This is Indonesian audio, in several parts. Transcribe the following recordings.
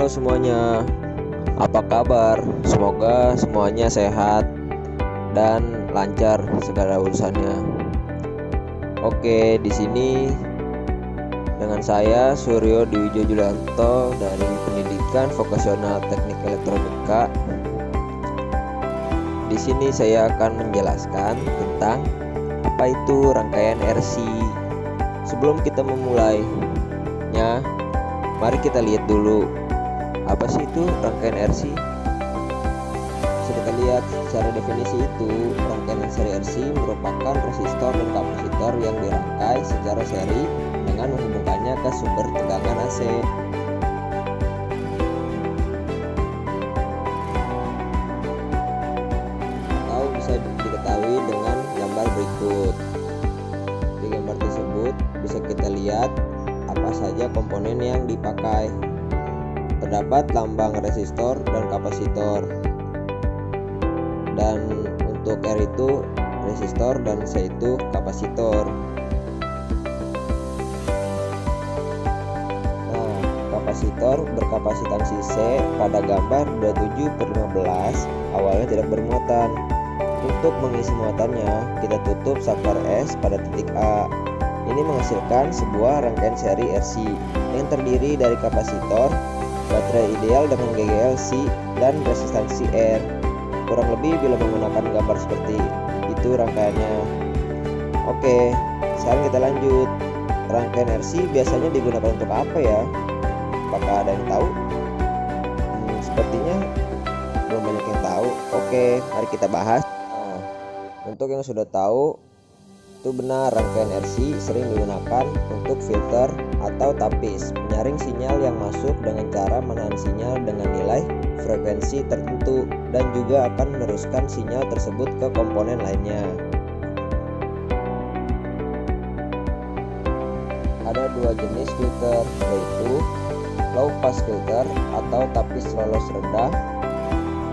Halo semuanya, apa kabar? Semoga semuanya sehat dan lancar segala urusannya. Oke, di sini dengan saya Suryo Dwijo Julianto dari Pendidikan Vokasional Teknik Elektronika. Di sini saya akan menjelaskan tentang apa itu rangkaian RC. Sebelum kita memulainya, mari kita lihat dulu apa sih itu rangkaian RC. Bisa kita lihat secara definisi itu, rangkaian seri RC merupakan resistor dan kapasitor yang dirangkai secara seri dengan menghubungkannya ke sumber tegangan AC. Atau bisa diketahui dengan gambar berikut. Di gambar tersebut bisa kita lihat apa saja komponen yang dipakai. Terdapat lambang resistor dan kapasitor, dan untuk R itu resistor dan C itu kapasitor. Nah, kapasitor berkapasitansi C pada gambar 27/15 awalnya tidak bermuatan. Untuk mengisi muatannya, kita tutup saklar S pada titik A. Ini menghasilkan sebuah rangkaian seri RC yang terdiri dari kapasitor, baterai ideal dengan GGL C, dan resistansi R. Kurang lebih bila menggunakan gambar seperti itu rangkaiannya. Oke, sekarang kita lanjut. Rangkaian RC biasanya digunakan untuk apa ya? Apakah ada yang tahu? Sepertinya belum banyak yang tahu. Oke, mari kita bahas. Nah, untuk yang sudah tahu, itu benar, rangkaian RC sering digunakan untuk filter atau tapis, menyaring sinyal yang masuk dengan cara menahan sinyal dengan nilai frekuensi tertentu, dan juga akan meneruskan sinyal tersebut ke komponen lainnya. Ada dua jenis filter, yaitu low pass filter atau tapis lolos rendah.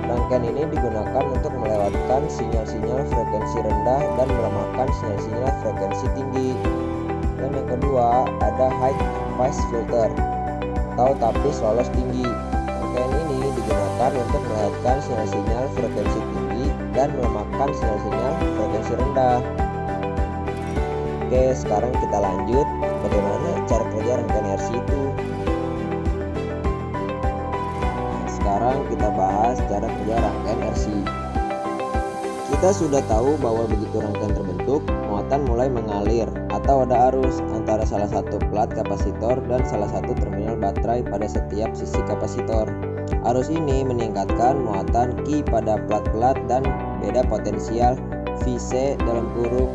Rangkaian ini digunakan untuk melewatkan sinyal-sinyal frekuensi rendah dan melemahkan sinyal-sinyal frekuensi tinggi. Dan yang kedua, ada high pass filter atau tapis lolos tinggi. Rangkaian ini digunakan untuk melewatkan sinyal-sinyal frekuensi tinggi dan melemahkan sinyal-sinyal frekuensi rendah. Oke, sekarang kita lanjut bagaimana cara kerja rangkaian RC itu. Sekarang kita bahas cara kerja rangkaian RC. Kita sudah tahu bahwa begitu rangkaian terbentuk, muatan mulai mengalir atau ada arus antara salah satu plat kapasitor dan salah satu terminal baterai pada setiap sisi kapasitor. Arus ini meningkatkan muatan Q pada plat-plat dan beda potensial Vc dalam kurung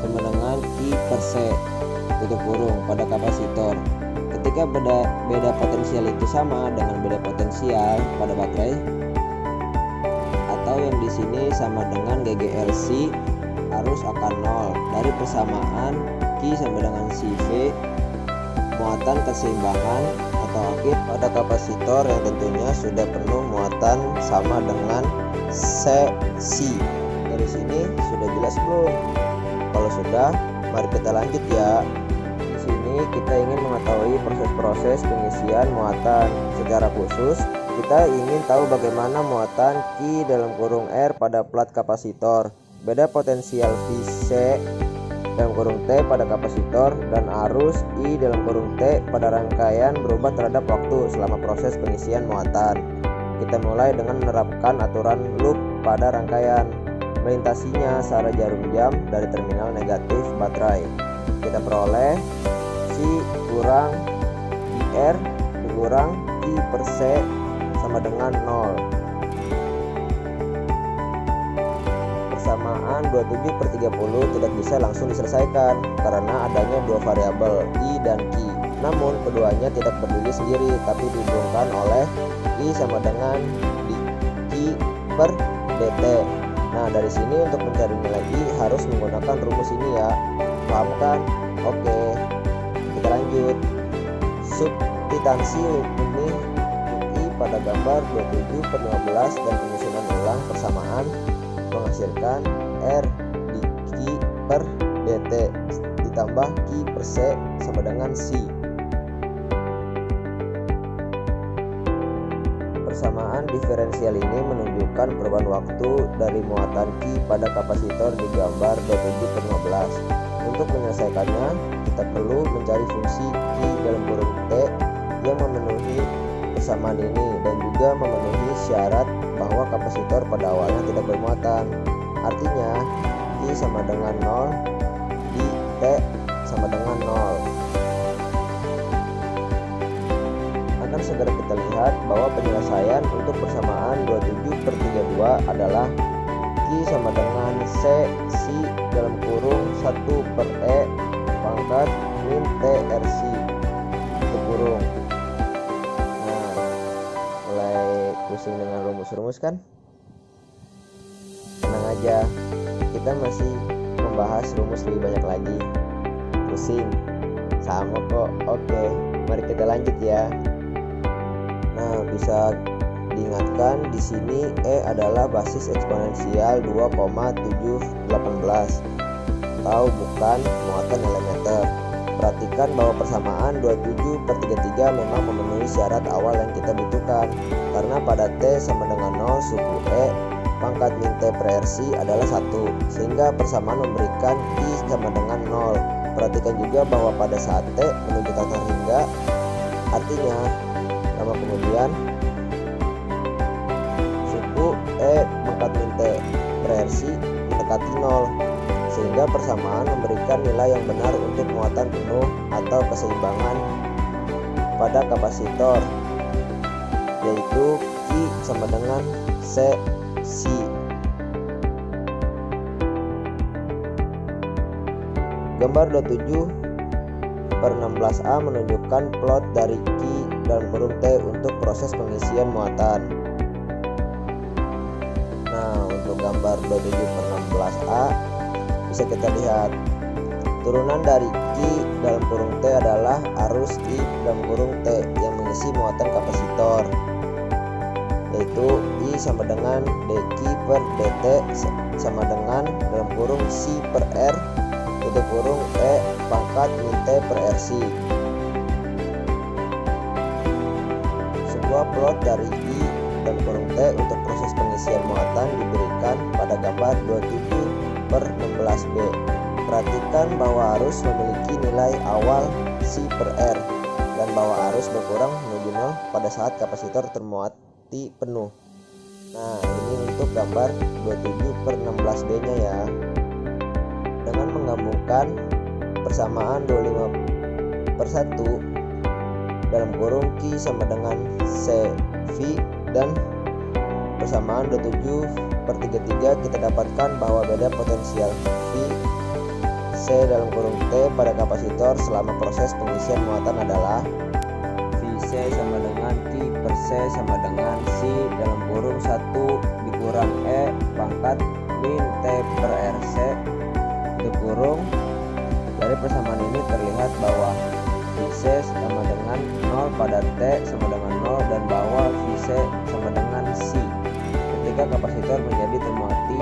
sama dengan Q per C tutup kurung pada kapasitor. Ketika beda potensial itu sama dengan beda potensial pada baterai, atau yang di sini sama dengan GGLC, arus akan 0. Dari persamaan Q sama dengan CV, muatan keseimbangan atau akhir pada kapasitor yang tentunya sudah penuh muatan sama dengan CC. Dari sini sudah jelas belum? Kalau sudah, mari kita lanjut ya. Kita ingin mengetahui proses-proses pengisian muatan. Secara khusus, kita ingin tahu bagaimana muatan Q dalam kurung R pada plat kapasitor, beda potensial Vc dalam kurung T pada kapasitor, dan arus I dalam kurung T pada rangkaian berubah terhadap waktu selama proses pengisian muatan. Kita mulai dengan menerapkan aturan loop pada rangkaian, melintasinya searah jarum jam dari terminal negatif baterai. Kita peroleh Q kurang IR dikurang Q per C sama dengan 0. Persamaan 27/30 tidak bisa langsung diselesaikan karena adanya dua variabel I dan Q. Namun keduanya tidak berdiri sendiri, tapi dihubungkan oleh I sama dengan Q per dt. Nah, dari sini untuk mencari nilai I harus menggunakan rumus ini ya. Paham kan? Oke, kita lanjut. Substitusi ini I pada gambar 27/15 dan penyusunan ulang persamaan menghasilkan R di Q per dt ditambah Q per C sama dengan C. Persamaan diferensial ini menunjukkan perubahan waktu dari muatan Q pada kapasitor di gambar 27/15. Untuk menyelesaikannya, kita perlu mencari fungsi Q dalam kurung T yang memenuhi persamaan ini dan juga memenuhi syarat bahwa kapasitor pada awalnya tidak bermuatan. Artinya, Q sama dengan 0 di T sama dengan 0. Akan segera kita lihat bahwa penyelesaian untuk persamaan 27/32 adalah Q sama dengan C dalam kurung 1/E pangkat min T RC tutup kurung. Nah, mulai pusing dengan rumus-rumus kan? Tenang aja, kita masih membahas rumus lebih banyak lagi. Pusing? Sama kok. Oke, mari kita lanjut ya. Nah, bisa diingatkan di sini E adalah basis eksponensial 2,718 atau bukan muatan elementer. Perhatikan bahwa persamaan 27/33 memang memenuhi syarat awal yang kita butuhkan, karena pada T sama dengan 0 suku E pangkat min T per RC adalah 1, sehingga persamaan memberikan I sama dengan 0. Perhatikan juga bahwa pada saat T menuju tata hingga, artinya lama kemudian suku E pangkat min T per RC mendekati 0, sehingga persamaan memberikan nilai yang benar untuk muatan penuh atau keseimbangan pada kapasitor, yaitu Q sama dengan C. Gambar 27/16A menunjukkan plot dari Q dalam kurung T untuk proses pengisian muatan. Nah, untuk gambar 27/16A bisa kita lihat turunan dari Q dalam kurung T adalah arus I dalam kurung T yang mengisi muatan kapasitor, yaitu I sama dengan dQ per dt sama dengan dalam kurung C per R tutup kurung E pangkat min T per RC. Sebuah plot dari I dan kurung T untuk proses pengisian muatan diberikan pada gambar 27/16B. Perhatikan bahwa arus memiliki nilai awal C per R dan bahwa arus berkurang menuju 0 pada saat kapasitor termuati penuh. Nah, ini untuk gambar 27/16B nya ya. Dengan menggabungkan persamaan 25/1 dalam kurung Q sama dengan CV dan persamaan 27/33 kita dapatkan bahwa beda potensial V C dalam kurung T pada kapasitor selama proses pengisian muatan adalah VC sama dengan Q per C sama dengan C dalam kurung 1 dikurang E pangkat min T per RC tutup kurung. Dari persamaan ini terlihat bahwa VC sama dengan 0 pada T sama dengan 0 dan bahwa VC sama dengan C ketika kapasitor menjadi termuati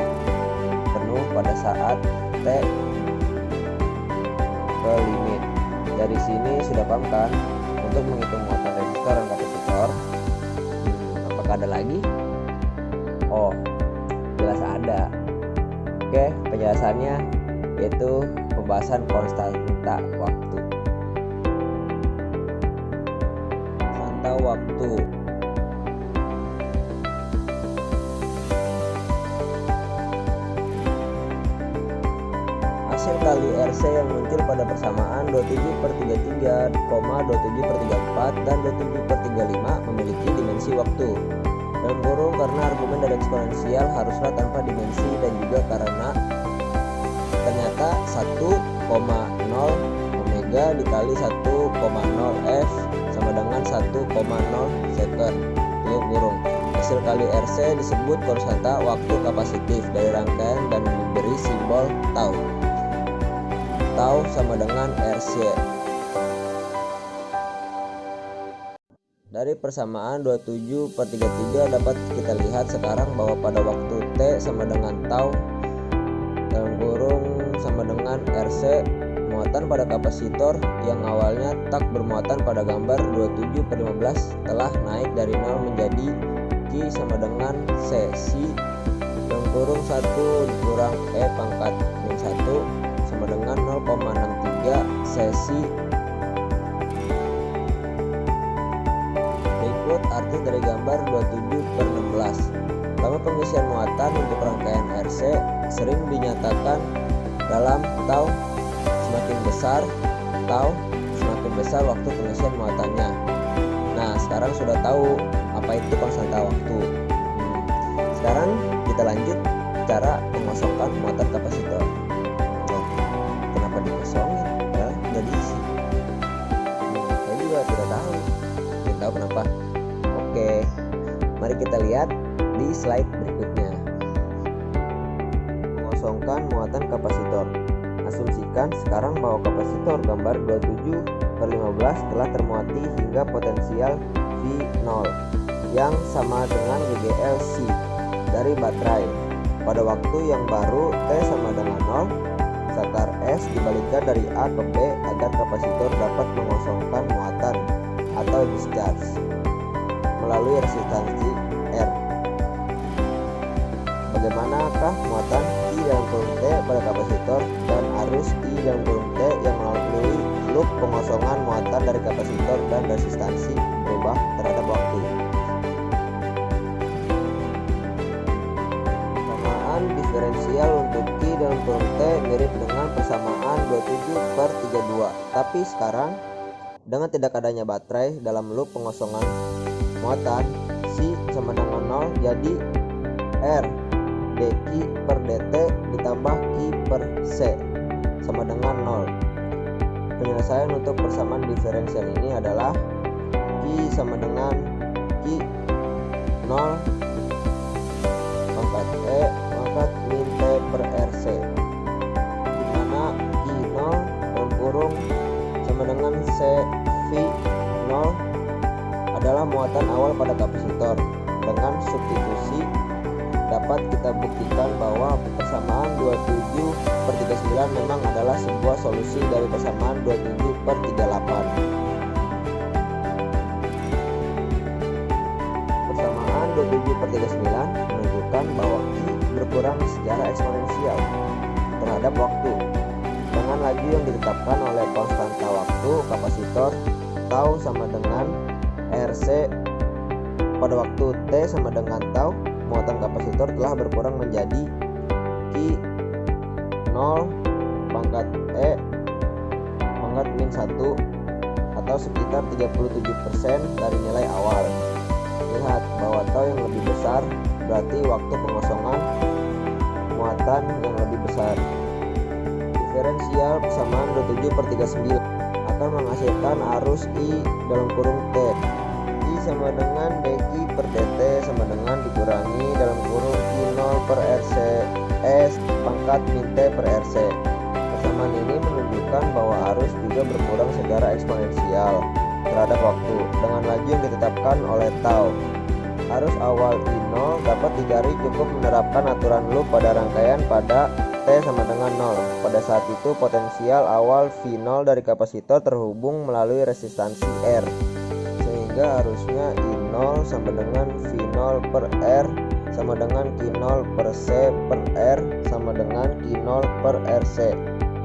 penuh pada saat T ke limit. Dari sini sudah paham kan untuk menghitung muatan resistor dan kapasitor? Apakah ada lagi? Oh, jelas ada. Oke, penjelasannya yaitu pembahasan konstanta waktu. Konstanta waktu. Hasil kali RC yang muncul pada persamaan 27/33, 27/34 dan 27/35 memiliki dimensi waktu. Dalam kurung karena argumen dari eksponensial haruslah tanpa dimensi dan juga karena ternyata 1,0 omega dikali 1,0 F sama dengan 1,0 second tutup kurung. Hasil kali RC disebut konstanta waktu kapasitif dari rangkaian dan diberi simbol tau. Tau sama dengan RC. Dari persamaan 27/33 dapat kita lihat sekarang bahwa pada waktu T sama dengan tau dalam kurung sama dengan RC, muatan pada kapasitor yang awalnya tak bermuatan pada gambar 27/15 telah naik dari 0 menjadi Q sama dengan C. Si dalam kurung 1 dikurang E pangkat min 1 sama dengan 0,63 Cc. Berikut arti dari gambar 27/16. Lama pengisian muatan untuk rangkaian RC sering dinyatakan dalam tau semakin besar waktu pengisian muatannya. Nah, sekarang sudah tahu apa itu konstanta waktu. Sekarang kita lanjut cara mengosongkan muatan kapasitor. Nah, kenapa dikosongin? Ya, udah diisi. Saya juga tidak tahu. Tidak tahu kenapa. Oke, mari kita lihat di slide berikutnya. Mengosongkan muatan kapasitor. Asumsikan sekarang bahwa kapasitor gambar 27/15 telah termuati hingga potensial V0 yang sama dengan VGL C dari baterai. Pada waktu yang baru T sama dengan 0, sakar S dibalikkan dari A ke B agar kapasitor dapat mengosongkan muatan atau discharge melalui resistansi R. Bagaimanakah muatan I dalam kurung T pada kapasitor dan arus I dalam kurung T yang melalui loop pengosongan muatan dari kapasitor dan resistansi berubah terhadap waktu. Persamaan diferensial untuk I dalam kurung T mirip dengan persamaan 27/32, tapi sekarang dengan tidak adanya baterai dalam loop pengosongan muatan, C sama dengan 0, jadi R dQ per dt ditambah Q per C sama dengan 0. Penyelesaian untuk persamaan diferensial ini adalah Q sama dengan Q 0 pangkat E pangkat min T per RC, dimana Q 0 dalam kurung sama dengan C V 0 adalah muatan awal pada kapasitor. Dengan substitusi dapat kita buktikan bahwa persamaan 27/39 memang adalah sebuah solusi dari persamaan 27/38. Persamaan 27/39 menunjukkan bahwa Q berkurang secara eksponensial terhadap waktu dengan laju yang ditetapkan oleh konstanta waktu kapasitor tau sama dengan RC. Pada waktu T sama dengan tau, muatan kapasitor telah berkurang menjadi Q 0 pangkat E pangkat min 1 atau sekitar 37% dari nilai awal. Lihat bahwa tau yang lebih besar berarti waktu pengosongan muatan yang lebih besar. Diferensial persamaan 27/39 akan menghasilkan arus I dalam kurung T. I sama dengan dQ per dt sama dengan dikurangi dalam kurung Q0 per RC S pangkat min T per RC. Persamaan ini menunjukkan bahwa arus juga berkurang secara eksponensial terhadap waktu dengan laju yang ditetapkan oleh tau. Arus awal I0 dapat dicari cukup menerapkan aturan loop pada rangkaian pada T sama dengan 0. Pada saat itu potensial awal V0 dari kapasitor terhubung melalui resistansi R, sehingga harusnya I0 sama dengan V0 per R sama dengan Q0 per C per R sama dengan Q0 per RC.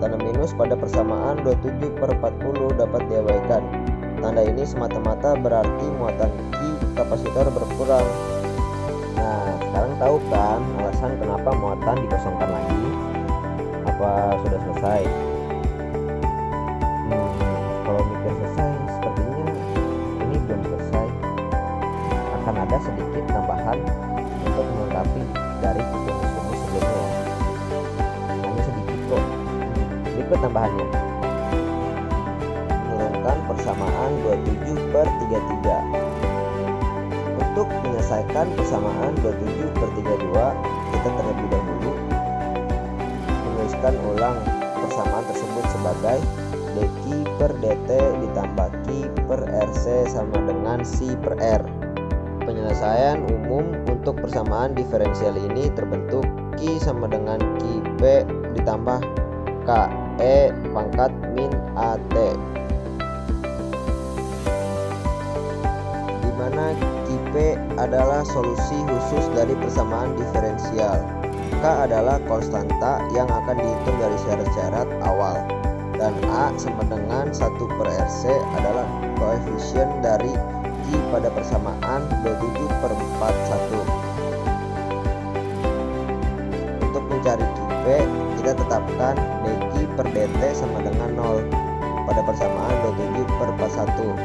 Tanda minus pada persamaan 27/40 dapat diabaikan. Tanda ini semata-mata berarti muatan Q kapasitor berkurang. Nah, sekarang tahu kan alasan kenapa muatan dikosongkan lagi? Apa sudah selesai? Kalau mikir selesai, sepertinya ini belum selesai. Akan ada sedikit tambahan untuk melengkapi dari rumus-rumus sebelumnya. Hanya sedikit kok. Berikut tambahannya. Menurunkan persamaan 27/33. Untuk menyelesaikan persamaan 27/32, kita terlebih dahulu menuliskan ulang persamaan tersebut sebagai dQ per dt ditambah Q per RC sama dengan C per R. Penyelesaian umum untuk persamaan diferensial ini terbentuk Q sama dengan QP ditambah KE pangkat min AT, di mana Q Q adalah solusi khusus dari persamaan diferensial. K adalah konstanta yang akan dihitung dari syarat-syarat awal. Dan A sama dengan 1/RC adalah koefisien dari Q pada persamaan 27/41. Untuk mencari Q, kita tetapkan dQ/dt sama dengan 0 pada persamaan 27/41.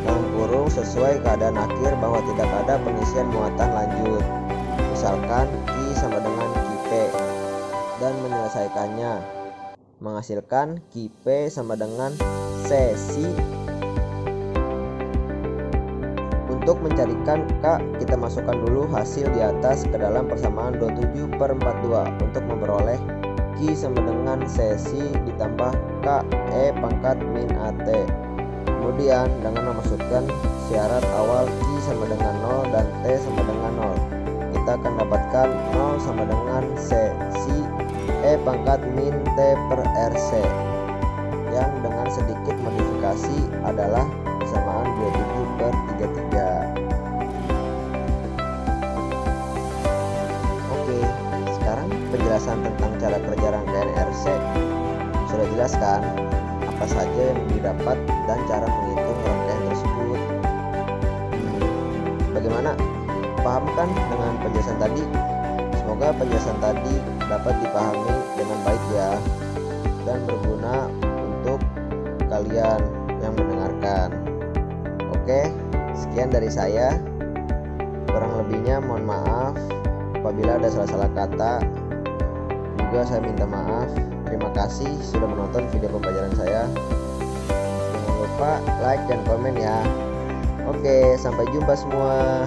Dalam kurung sesuai keadaan akhir bahwa tidak ada pengisian muatan lanjut. Misalkan Q sama dengan Qp, dan menyelesaikannya menghasilkan Qp sama dengan Cc. Untuk mencarikan K, kita masukkan dulu hasil di atas ke dalam persamaan 27/42 untuk memperoleh Q sama dengan Cc ditambah Ke pangkat min At. Kemudian dengan memasukkan syarat awal Q sama dengan 0 dan T sama dengan 0, kita akan dapatkan 0 sama dengan Cc pangkat min T/RC, yang dengan sedikit modifikasi adalah persamaan 27/33. Oke, sekarang penjelasan tentang cara kerja rangkaian RC sudah jelas kan? Apa saja yang didapat dan cara menghitung rangkaian tersebut. Bagaimana? Paham kan dengan penjelasan tadi? Semoga penjelasan tadi dapat dipahami dengan baik ya, dan berguna untuk kalian yang mendengarkan. Oke, sekian dari saya. Kurang lebihnya mohon maaf apabila ada salah-salah kata. Juga saya minta maaf. Terima kasih sudah menonton video pembelajaran saya. Jangan lupa like dan komen ya. Oke, sampai jumpa semua.